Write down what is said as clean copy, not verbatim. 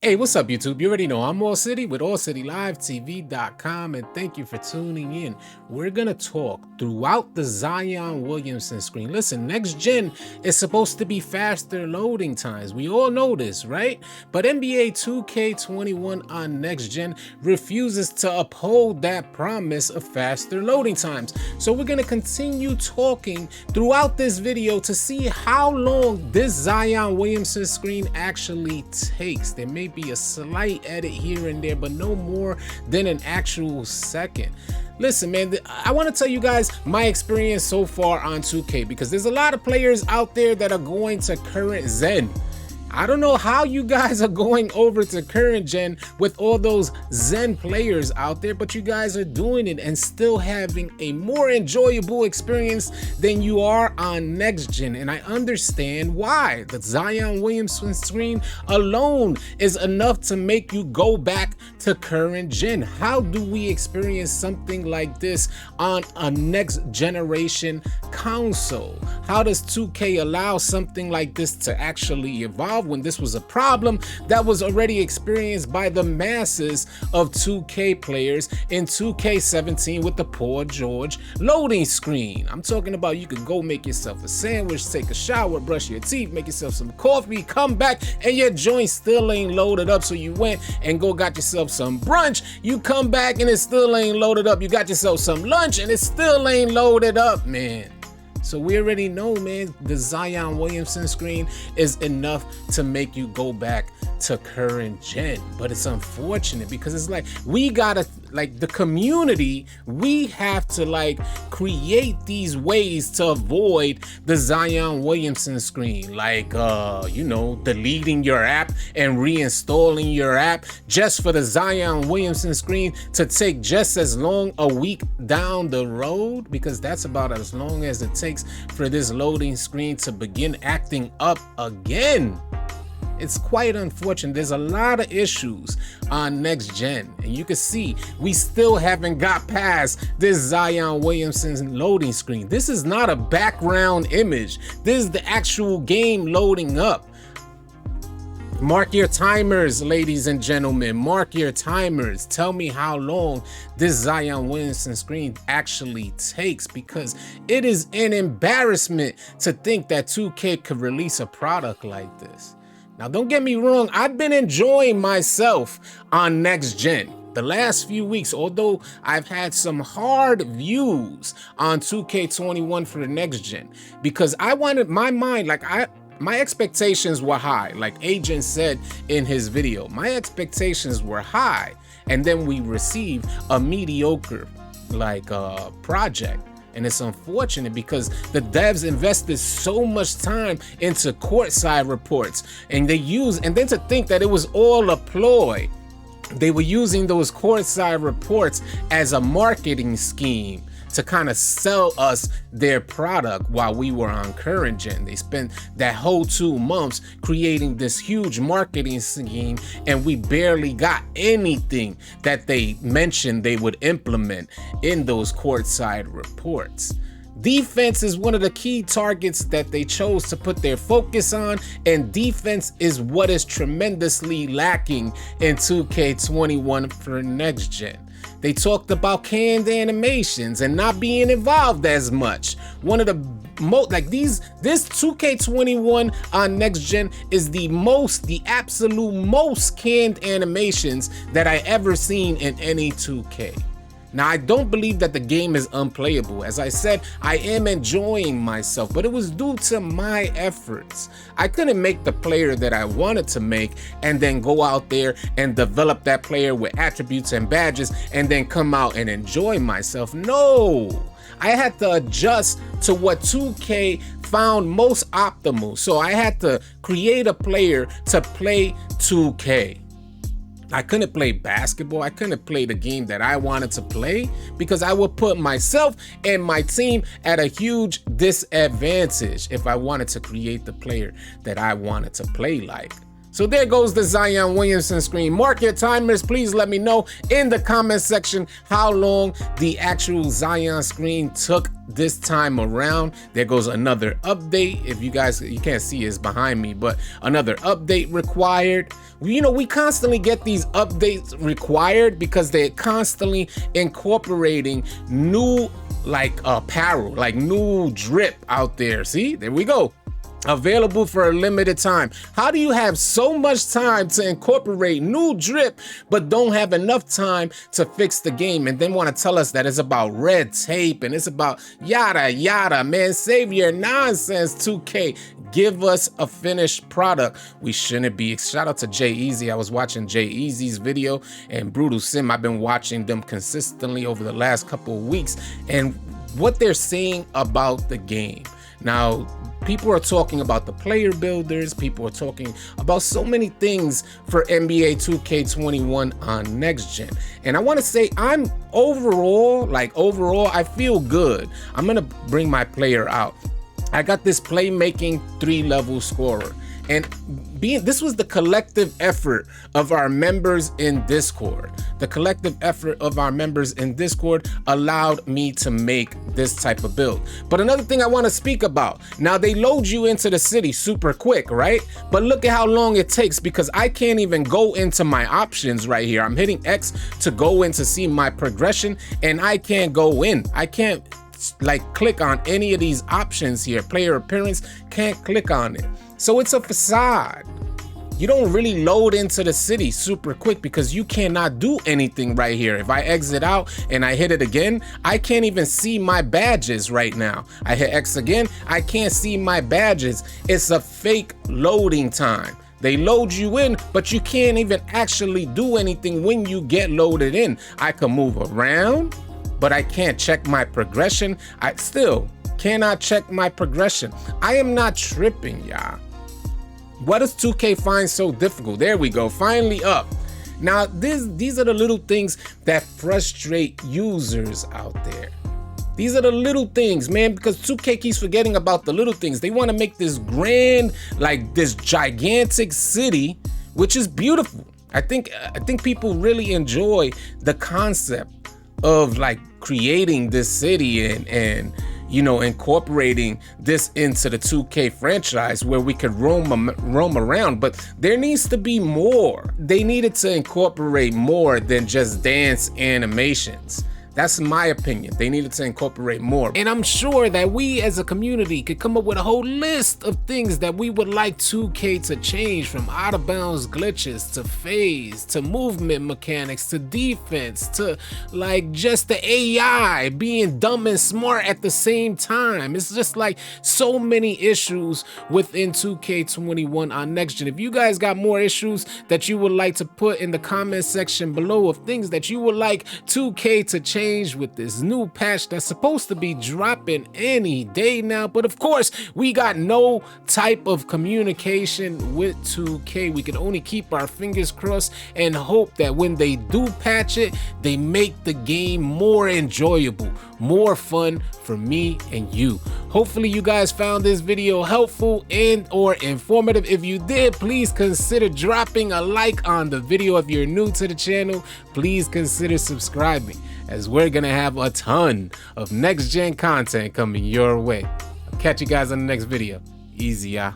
Hey, what's up, YouTube? You already know I'm AllCity with AllCityLiveTV.com, and thank you for tuning in. We're going to talk throughout the Zion Williamson screen. Listen, next gen is supposed to be faster loading times. We all know this, right? But NBA 2K21 on next gen refuses to uphold that promise of faster loading times. So we're going to continue talking throughout this video to see how long this Zion Williamson screen actually takes. There may be a slight edit here and there, but no more than an actual second. Listen, man, I want to tell you guys my experience so far on 2K, because there's a lot of players out there that are going to current Zen. I don't know how you guys are going over to current gen with all those Zen players out there, but you guys are doing it and still having a more enjoyable experience than you are on next gen. And I understand why. The Zion Williamson screen alone is enough to make you go back to current gen. How do we experience something like this on a next generation console? How does 2K allow something like this to actually evolve when this was a problem that was already experienced by the masses of 2K players in 2K17 with the Paul George loading screen? I'm talking about you could go make yourself a sandwich, take a shower, brush your teeth, make yourself some coffee, come back, and your joint still ain't loaded up. So you went and got yourself some brunch, you come back and it still ain't loaded up. You got yourself some lunch and it still ain't loaded up, man. So we already know, man, the Zion Williamson screen is enough to make you go back to current gen. But it's unfortunate because it's like we gotta, like, the community, we have to like create these ways to avoid the Zion Williamson screen, like deleting your app and reinstalling your app just for the Zion Williamson screen to take just as long, a week down the road, because that's about as long as it takes for this loading screen to begin acting up again. It's quite unfortunate. There's a lot of issues on next gen, and you can see we still haven't got past this Zion Williamson loading screen. This is not a background image. This is the actual game loading up. Mark your timers, ladies and gentlemen. Mark your timers. Tell me how long this Zion Williamson screen actually takes, because it is an embarrassment to think that 2K could release a product like this. Now, don't get me wrong. I've been enjoying myself on next gen the last few weeks, although I've had some hard views on 2K21 for the next gen, because I wanted my mind, my expectations were high. Like Agent said in his video, my expectations were high, and then we received a mediocre project. And it's unfortunate because the devs invested so much time into courtside reports, and then to think that it was all a ploy. They were using those courtside reports as a marketing scheme to kind of sell us their product while we were on current gen. They spent that whole 2 months creating this huge marketing scheme, and we barely got anything that they mentioned they would implement in those courtside reports. Defense is one of the key targets that they chose to put their focus on, and defense is what is tremendously lacking in 2K21 for next gen. They talked about canned animations and not being involved as much. One of the this 2K21 on next gen is the absolute most canned animations that I ever seen in any 2K. Now, I don't believe that the game is unplayable. As I said, I am enjoying myself, but it was due to my efforts. I couldn't make the player that I wanted to make and then go out there and develop that player with attributes and badges and then come out and enjoy myself. No, I had to adjust to what 2K found most optimal. So I had to create a player to play 2K. I couldn't play basketball. I couldn't play the game that I wanted to play because I would put myself and my team at a huge disadvantage if I wanted to create the player that I wanted to play like. So there goes the Zion Williamson screen. Mark your timers. Please let me know in the comment section how long the actual Zion screen took this time around. There goes another update. If you can't see, it's behind me, but another update required. You know, we constantly get these updates required because they're constantly incorporating new apparel, like new drip out there. See, there we go. Available for a limited time. How do you have so much time to incorporate new drip but don't have enough time to fix the game, and then want to tell us that it's about red tape and it's about yada yada? Man, save your nonsense, 2K. Give us a finished product. We shouldn't be. Shout out to Jay Easy. I was watching Jay Easy's video, and Brutal Sim. I've been watching them consistently over the last couple of weeks, and what they're saying about the game. Now, people are talking about the player builders. People are talking about so many things for NBA 2K21 on next gen. And I want to say I'm overall, I feel good. I'm going to bring my player out. I got this playmaking 3-level scorer. And this was the collective effort of our members in Discord. The collective effort of our members in Discord allowed me to make this type of build. But another thing I want to speak about, now they load you into the city super quick, right? But look at how long it takes, because I can't even go into my options right here. I'm hitting X to go in to see my progression, and I can't go in. I can't click on any of these options here. Player appearance, can't click on it. So it's a facade. You don't really load into the city super quick because you cannot do anything right here. If I exit out and I hit it again, I can't even see my badges right now. I hit X again, I can't see my badges. It's a fake loading time. They load you in, but you can't even actually do anything when you get loaded in. I can move around, but I can't check my progression. I still cannot check my progression. I am not tripping, y'all. What does 2K find so difficult? There we go, finally up. Now, these are the little things that frustrate users out there. These are the little things, man, because 2K keeps forgetting about the little things. They want to make this grand, this gigantic city, which is beautiful. I think people really enjoy the concept of creating this city and incorporating this into the 2K franchise where we could roam around. But there needs to be more. They needed to incorporate more than just dance animations. That's my opinion. They needed to incorporate more. And I'm sure that we as a community could come up with a whole list of things that we would like 2K to change, from out of bounds glitches to phase to movement mechanics to defense to just the AI being dumb and smart at the same time. It's just so many issues within 2K21 on next gen. If you guys got more issues that you would like to put in the comment section below of things that you would like 2K to change with this new patch that's supposed to be dropping any day now, but of course we got no type of communication with 2K. We can only keep our fingers crossed and hope that when they do patch it, they make the game more enjoyable, more fun for me and you. Hopefully you guys found this video helpful and or informative. If you did, please consider dropping a like on the video. If you're new to the channel, please consider subscribing, as we're gonna have a ton of next gen content coming your way. I'll catch you guys on the next video. Easy, y'all.